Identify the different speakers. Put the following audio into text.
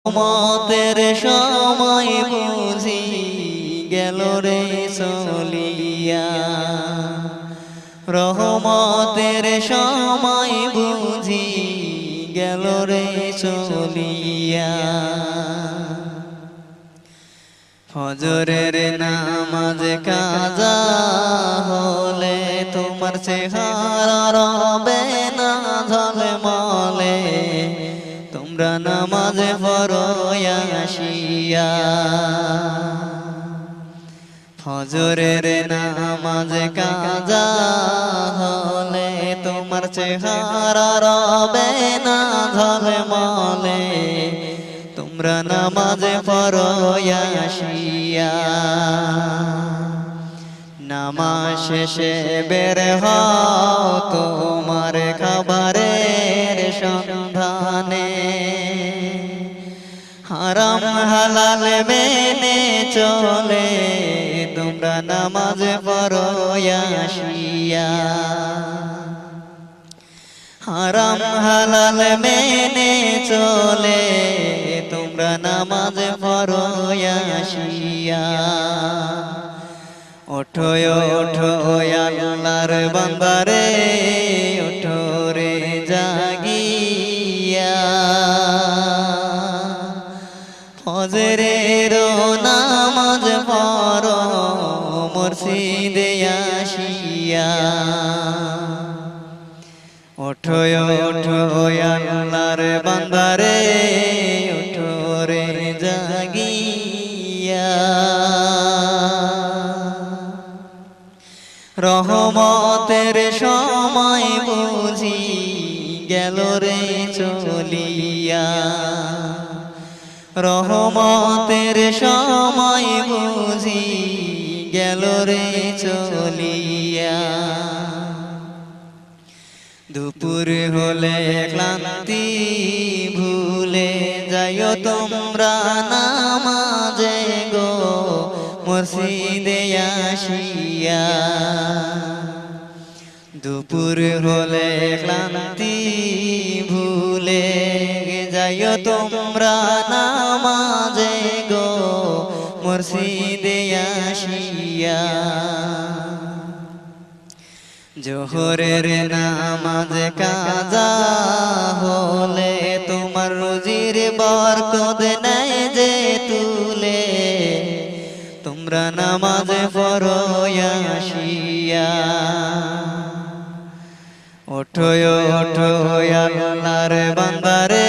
Speaker 1: মতের সময় বুঝি গেল রে চলিয়া, রহমতের সময় বুঝি গেল রে চলিয়া। ফজরের নামাজ কাজা হলে তোমার চেহারা রবে না ঝলমলে, তোমরা নামাজ পড়ো আসিয়া। ফজরের নামাজ কাজা হলে তোমার চেহারা রবে না ঝলমলে, তোমরা নামাজ পড়ো আসিয়া। নামাজ শেষে বের হও তোমার খাবারের সন্ধানে, হারাম হালাল মেনে চলে তোমরা নামাজ পড়ো আসিয়া। হারাম হালাল মেনে চলে তোমরা নামাজ পড়ো আসিয়া। ওঠো ওঠো আল্লাহর বান্দারে, ওঠো রে জাগিয়া। ফজরের নামাজ পড়ো মসজিদে আসিয়া। ওঠো ওঠো আল্লাহর বান্দারে, ওঠো রে জাগিয়া। রহমতের সময় বুঝি গেল রে চলিয়া, রহমতের সময় বুঝি গেল রে চলিয়া। দুপুর হলে ক্লান্তি ভুলে যাইও তোমরা নামাজে গো মসজিদে আসিয়া। দুপুর হলে ক্লান্তি ভুলে যাইও তোমরা নামাজে গো মসজিদে আসিয়া। জোহরের নামাজ কাজা হলে তোমার রুজির বরকত নেয় যে তুলে, তোমরা নামাজ পড়ো আসিয়া। ওঠো ওঠো আল্লাহর বান্দারে,